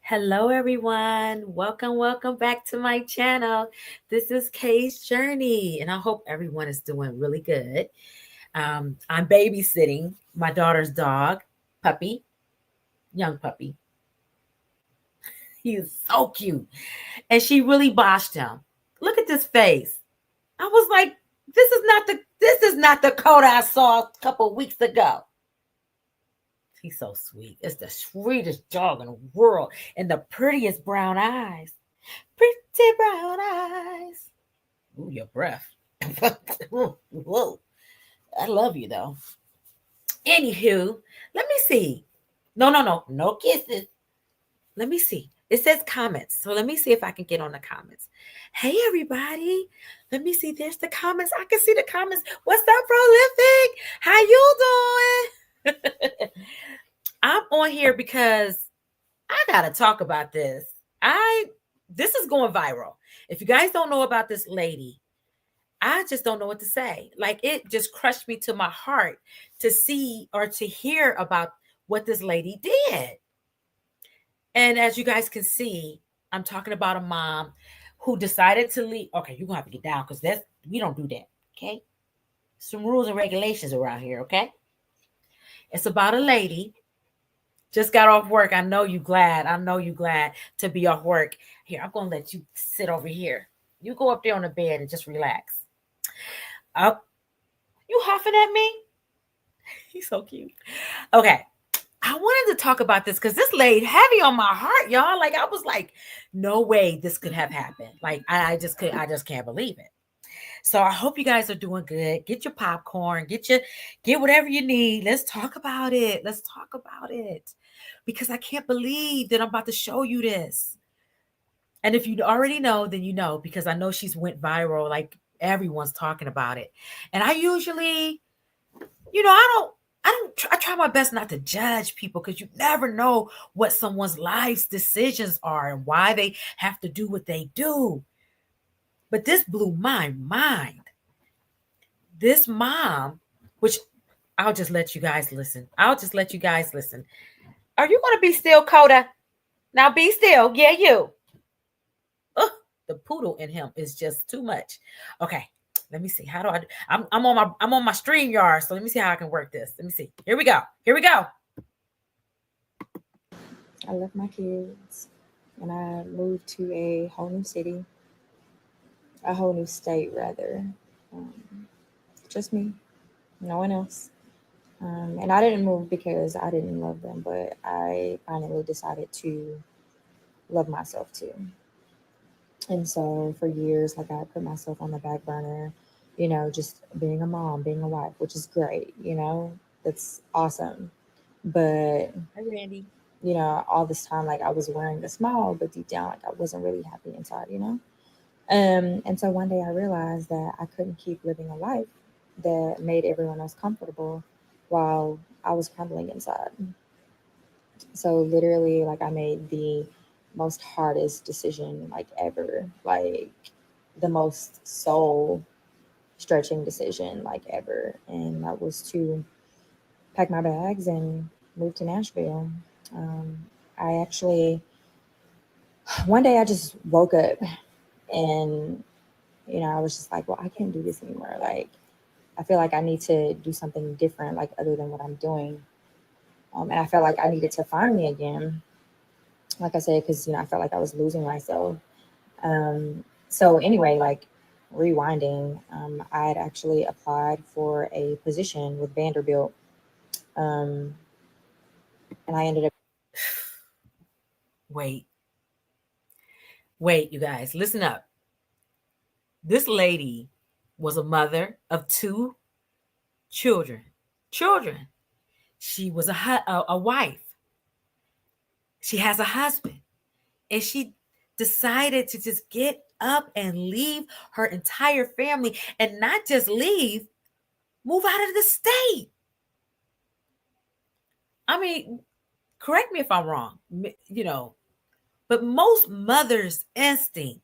Hello, everyone. Welcome back to my channel. This is Kay's Journey, and I hope everyone is doing really good. I'm babysitting my daughter's dog, puppy, young puppy. He is so cute, and she really boshed him. Look at this face. I was like, this is not the coat I saw a couple weeks ago. He's so sweet. It's the sweetest dog in the world, and the prettiest brown eyes. Pretty brown eyes. Ooh, your breath. Whoa. I love you though. Anywho, let me see. No kisses. Let me see. It says comments. So let me see if I can get on the comments. Hey everybody. Let me see. There's the comments. I can see the comments. What's up, Prolific? How you doing? I'm on here because I gotta talk about this. This is going viral. If you guys don't know about this lady, I just don't know what to say. Like, it just crushed me to my heart to see or to hear about what this lady did. And as you guys can see, I'm talking about a mom who decided to leave. Okay, you're gonna have to get down because we don't do that. Okay. Some rules and regulations around here, okay? It's about a lady just got off work. I know you glad. I know you glad to be off work. Here, I'm gonna let you sit over here. You go up there on the bed and just relax. Oh, you huffing at me? He's so cute. Okay. I wanted to talk about this because this laid heavy on my heart, y'all. Like, I was like, no way this could have happened. Like, I just can't believe it. So I hope you guys are doing good. Get your popcorn, get whatever you need. Let's talk about it. Let's talk about it. Because I can't believe that I'm about to show you this. And if you already know, then you know, because I know she's went viral. Like, everyone's talking about it. And I usually, I try my best not to judge people because you never know what someone's life's decisions are and why they have to do what they do. But this blew my mind. This mom, which I'll just let you guys listen. Are you going to be still, Coda? Now be still. Yeah, you. Ugh, the poodle in him is just too much. Okay, let me see. How do I? I'm on my stream yard, so let me see how I can work this. Let me see. Here we go. Here we go. I left my kids and I moved to a whole new city, a whole new state, rather. Um, just me, no one else. And I didn't move because I didn't love them, but I finally decided to love myself too. And so for years, like I put myself on the back burner, just being a mom, being a wife, which is great, that's awesome. But Hi, Randy. all this time, like I was wearing the smile, but deep down, like I wasn't really happy inside. And so one day I realized that I couldn't keep living a life that made everyone else comfortable while I was crumbling inside. So literally, like I made the most hardest decision like ever, like the most soul stretching decision like ever, and that was to pack my bags and move to Nashville. Um, I actually one day I just woke up and I was just like, well, I can't do this anymore. Like, I feel like I need to do something different, like other than what I'm doing. And I felt like I needed to find me again, like I said, because I felt like I was losing myself. So anyway, like rewinding, I had actually applied for a position with Vanderbilt, um, and I ended up. Wait, wait, you guys, listen up. This lady was a mother of two children. Children. She was a wife. She has a husband, and she decided to just get up and leave her entire family, and not just leave, move out of the state. I mean, correct me if I'm wrong, but most mothers' instinct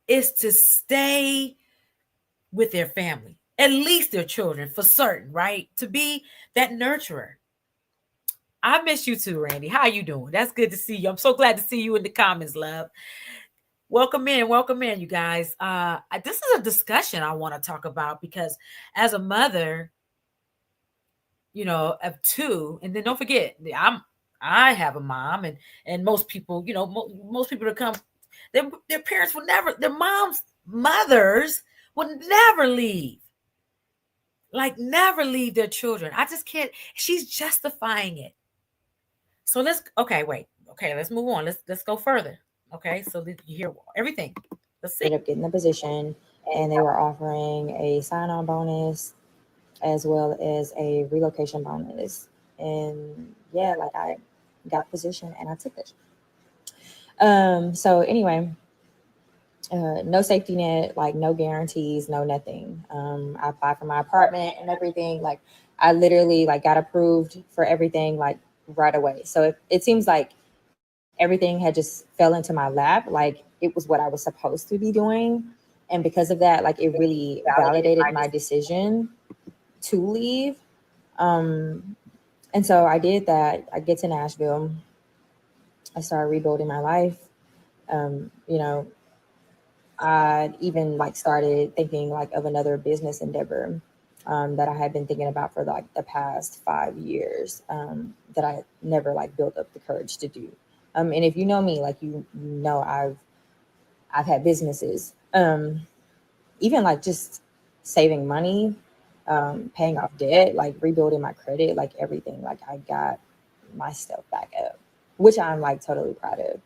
is to stay with their family, at least their children for certain, right? To be that nurturer. I miss you too, Randy. How you doing? That's good to see you. I'm so glad to see you in the comments, love. Welcome in, you guys. This is a discussion I want to talk about because as a mother, of two, and then don't forget, I have a mom, and most people, most people that come, their parents would never, their moms, mothers would never leave, like never leave their children. I just can't. She's justifying it. So let's okay, wait. Okay, let's move on. Let's go further. Okay, so that you hear everything. Let's see. Ended up getting the position, and they were offering a sign-on bonus as well as a relocation bonus. And yeah, like I got the position and I took it. So anyway, no safety net, like no guarantees, no nothing. I applied for my apartment and everything. Like I literally like got approved for everything like right away. So it seems like everything had just fell into my lap. Like it was what I was supposed to be doing. And because of that, like it really validated my decision to leave. Um, and so I did that. I get to Nashville. I started rebuilding my life. You know, I even like started thinking like of another business endeavor that I had been thinking about for like the past 5 years that I never like built up the courage to do. And if you know me, like you know I've had businesses, even like just saving money, paying off debt, like rebuilding my credit, like everything. Like I got my stuff back up, which I'm like totally proud of.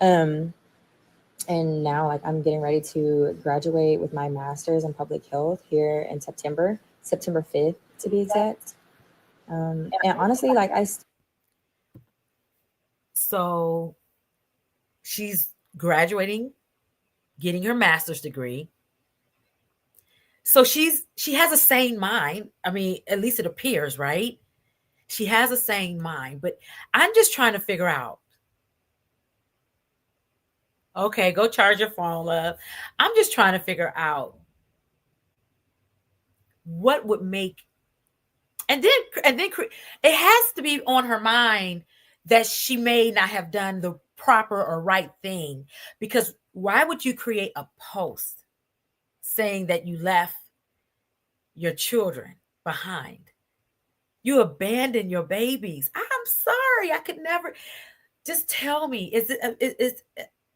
Um, and now like I'm getting ready to graduate with my master's in public health here in September 5th to be exact. And honestly, like So she's graduating, getting her master's degree. So she has a sane mind. I mean, at least it appears, right? She has a sane mind, but I'm just trying to figure out. Okay, go charge your phone, love. I'm just trying to figure out what would make and then it has to be on her mind that she may not have done the proper or right thing, because why would you create a post saying that you left your children behind? You abandoned your babies. I'm sorry, I could never. Just tell me, is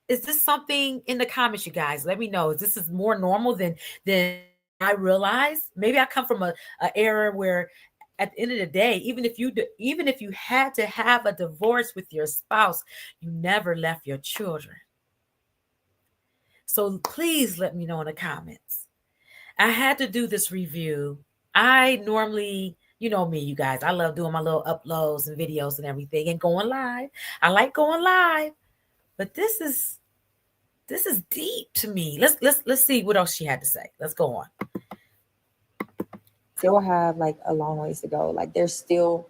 this something in the comments, you guys? Let me know. Is this is more normal than I realize? Maybe I come from a era where at the end of the day, even if you had to have a divorce with your spouse, you never left your children. So please let me know in the comments. I had to do this review. I normally, you know me, you guys, I love doing my little uploads and videos and everything and going live. I like going live, but this is deep to me. Let's see what else she had to say. Let's go on. still have like a long ways to go. Like there's still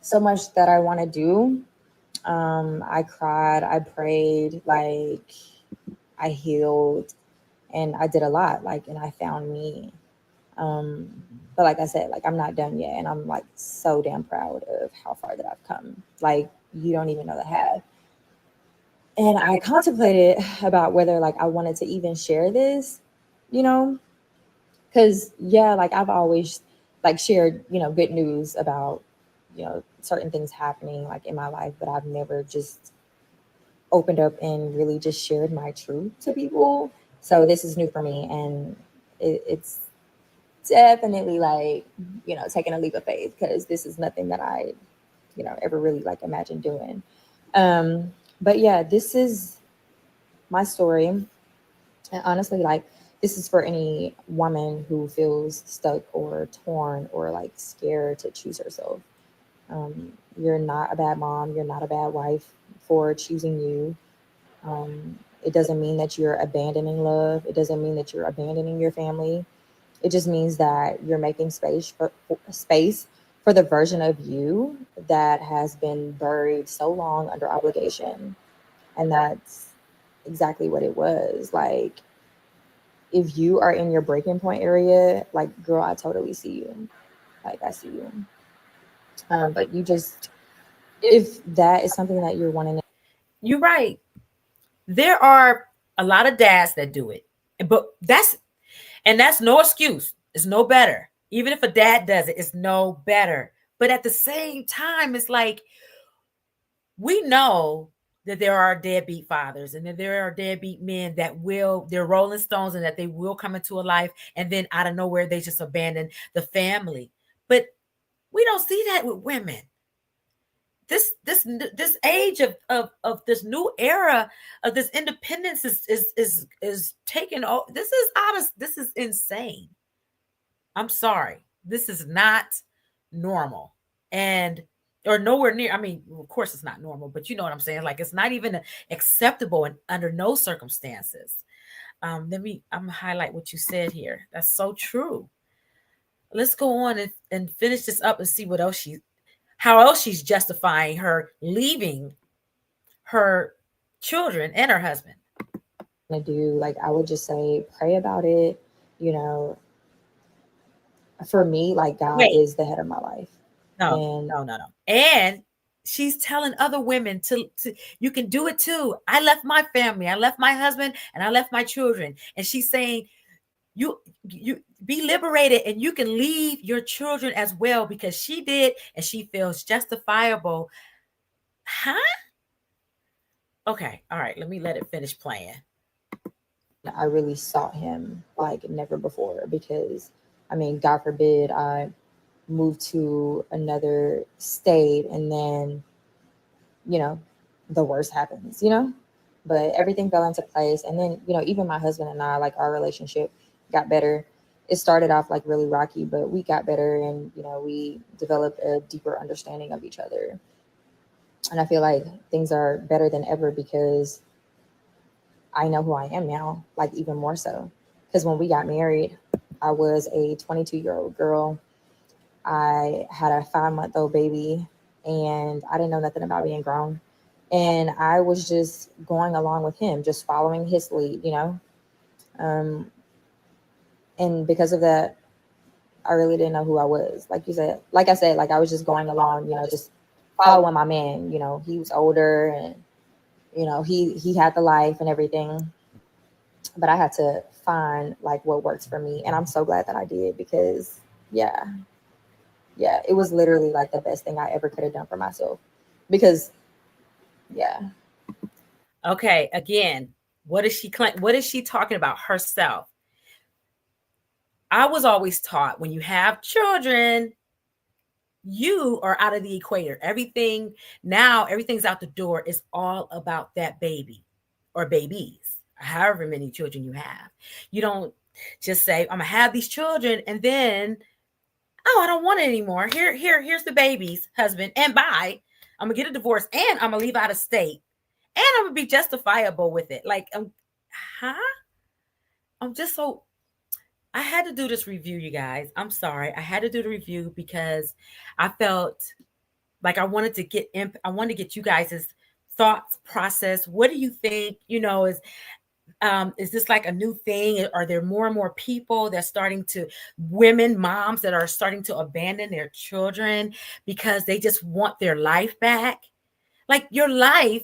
so much that I want to do. I cried, I prayed, like I healed, and I did a lot. Like, and I found me. Um, but like I said, like I'm not done yet, and I'm like so damn proud of how far that I've come. Like you don't even know the half. And I contemplated about whether like I wanted to even share this, you know, because yeah, like I've always like shared, good news about, certain things happening like in my life, but I've never just opened up and really just shared my truth to people. So this is new for me, and it's definitely like, taking a leap of faith because this is nothing that I, ever really like imagined doing. Um, but yeah, this is my story. And honestly, like, this is for any woman who feels stuck or torn or like scared to choose herself. Um, you're not a bad mom. You're not a bad wife for choosing you. Um, it doesn't mean that you're abandoning love. It doesn't mean that you're abandoning your family. It just means that you're making space for the version of you that has been buried so long under obligation. And that's exactly what it was. Like, if you are in your breaking point area, like, girl, I totally see you. Like, I see you. But you just if that is something that you're wanting to. You're right. There are a lot of dads that do it, but that's no excuse. It's no better. Even if a dad does it, it's no better. But at the same time, it's like we know that there are deadbeat fathers and that there are deadbeat men that will, they're rolling stones and that they will come into a life and then out of nowhere they just abandon the family. But we don't see that with women. This age of this new era of this independence is taking. Oh, this is honest. This is insane. I'm sorry. This is not normal. And or nowhere near. I mean, of course it's not normal, but you know what I'm saying? Like it's not even acceptable and under no circumstances. I'm gonna highlight what you said here. That's so true. Let's go on and finish this up and see what else how else she's justifying her leaving her children and her husband. To do, like, I would just say pray about it. You know, for me, like, God Wait, is the head of my life. no, And no, no, no. And she's telling other women to you can do it too. I left my family, I left my husband, and I left my children. And she's saying you be liberated and you can leave your children as well because she did and she feels justifiable. Huh? Okay, all right. Let me let it finish playing. I really sought him like never before, because I mean, God forbid I moved to another state and then, you know, the worst happens, you know? But everything fell into place. And then, you know, even my husband and I, like, our relationship got better. It started off like really rocky, but we got better, and, you know, we developed a deeper understanding of each other. And I feel like things are better than ever because I know who I am now, like even more so. Because when we got married, I was a 22-year-old girl. I had a 5-month-old baby, and I didn't know nothing about being grown. And I was just going along with him, just following his lead, you know? Um, and because of that, I really didn't know who I was. Like you said, like I said, like I was just going along, you know, just following my man. You know, he was older, and, you know, he had the life and everything. But I had to find like what works for me. And I'm so glad that I did, because yeah, yeah, it was literally like the best thing I ever could have done for myself. Because yeah, Okay, again, what is she claim? What is she talking about herself? I was always taught when you have children, you are out of the equator. Everything's out the door. It's all about that baby or babies, however many children you have. You don't just say, I'm gonna have these children and then, oh, I don't want it anymore. Here's the babies, husband, and bye. I'm gonna get a divorce and I'm gonna leave out of state and I'm gonna be justifiable with it. Like, huh? I'm just so I had to do this review, you guys. I'm sorry. I had to do the review because I felt like I wanted to get you guys' thoughts process. What do you think? Is this like a new thing? Are there more and more people that starting to women, moms that are starting to abandon their children because they just want their life back? Like your life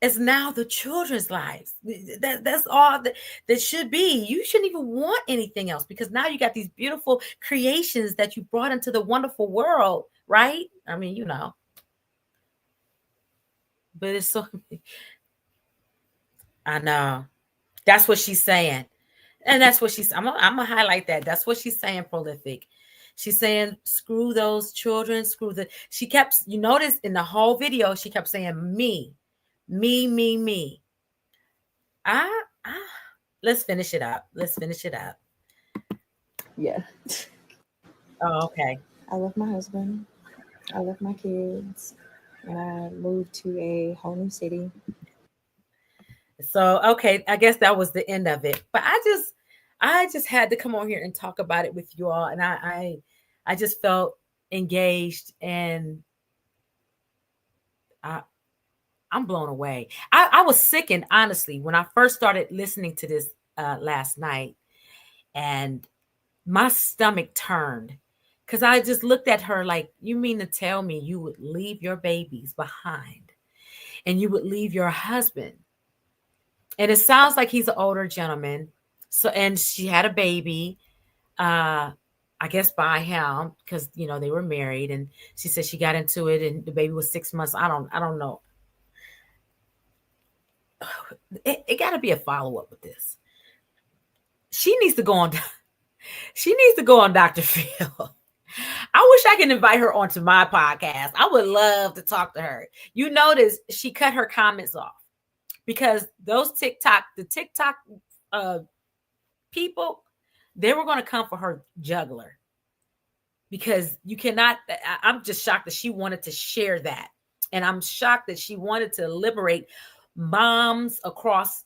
is now the children's lives. That's all that should be. You shouldn't even want anything else because now you got these beautiful creations that you brought into the wonderful world, right? I mean, but it's so I know. That's what she's saying. And that's what I'm gonna highlight that. That's what she's saying, prolific. She's saying, screw those children, screw the she kept you notice in the whole video, she kept saying me, me. Ah, ah. Let's finish it up. Let's finish it up. yeah. Oh, okay. I left my husband, I left my kids, and I moved to a whole new city. So okay, I guess that was the end of it. But I just had to come on here and talk about it with you all. And I just felt engaged and I I'm blown away. I was sickened, honestly, when I first started listening to this last night, and my stomach turned Because I just looked at her like, you mean to tell me you would leave your babies behind and you would leave your husband? And it sounds like he's an older gentleman. So, and she had a baby, uh, I guess by him, because they were married. And she said she got into it, and the baby was 6 months. I don't know. It got to be a follow up with this. She needs to go on. She needs to go on Dr. Phil. I wish I can invite her onto my podcast. I would love to talk to her. You notice she cut her comments off because the TikTok uh, people, they were going to come for her juggler because you cannot. I'm just shocked that she wanted to share that. And I'm shocked that she wanted to liberate moms across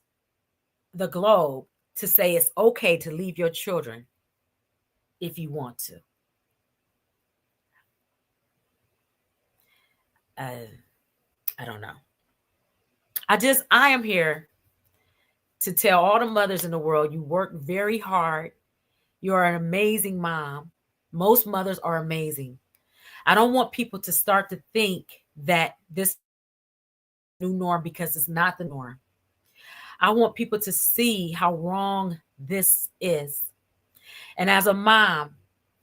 the globe to say it's okay to leave your children if you want to. Uh, I don't know. I am here to tell all the mothers in the world you work very hard. You're an amazing mom. Most mothers are amazing. I don't want people to start to think that this new norm because it's not the norm. I want people to see how wrong this is. And as a mom,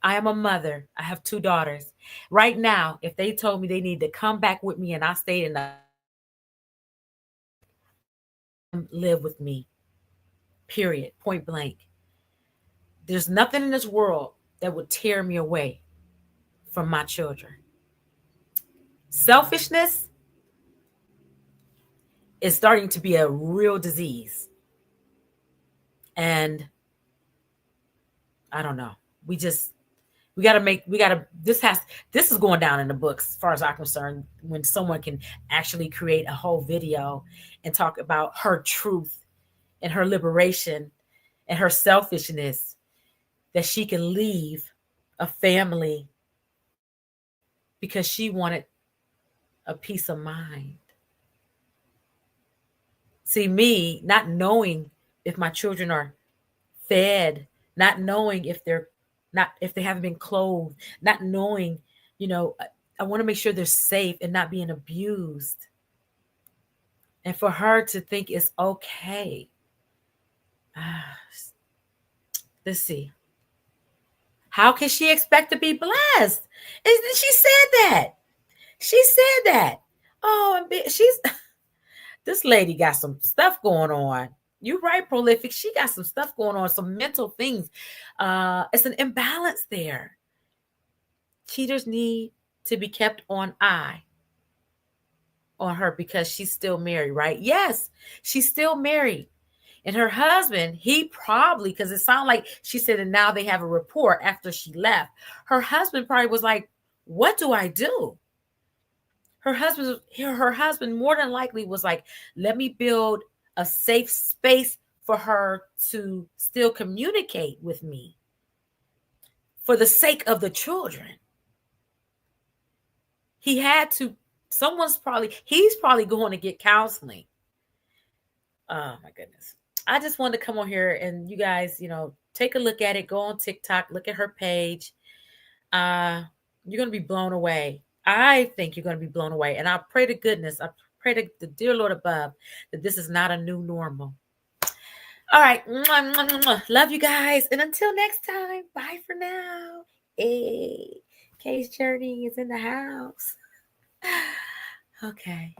I am a mother. I have two daughters. Right now, if they told me they need to come back with me and I stayed in the live with me, period, point blank. There's nothing in this world that would tear me away from my children. Selfishness is starting to be a real disease. And I don't know. We just we gotta this is going down in the books as far as I'm concerned when someone can actually create a whole video and talk about her truth and her liberation and her selfishness that she can leave a family because she wanted a peace of mind. See, me not knowing if my children are fed, not knowing if they haven't been clothed, not knowing, you know, I want to make sure they're safe and not being abused. And for her to think it's okay. Ah, let's see. How can she expect to be blessed? And she said that. She said that. Oh, she's this lady got some stuff going on. You're right, prolific. She got some stuff going on, some mental things. It's an imbalance there. Cheaters need to be kept on her because she's still married, right? Yes, she's still married. And her husband, he probably, because it sounded like she said, and now they have a report after she left. Her husband probably was like, what do I do? Her husband more than likely was like, let me build a safe space for her to still communicate with me for the sake of the children. He had to, he's probably going to get counseling. Oh my goodness. I just wanted to come on here and you guys, take a look at it. Go on TikTok, look at her page. Uh, you're going to be blown away. I think you're going to be blown away. And I pray to goodness, I pray to the dear Lord above that this is not a new normal. All right. Mwah, mwah, mwah. Love you guys. And until next time, bye for now. Hey, Case Journey is in the house. Okay.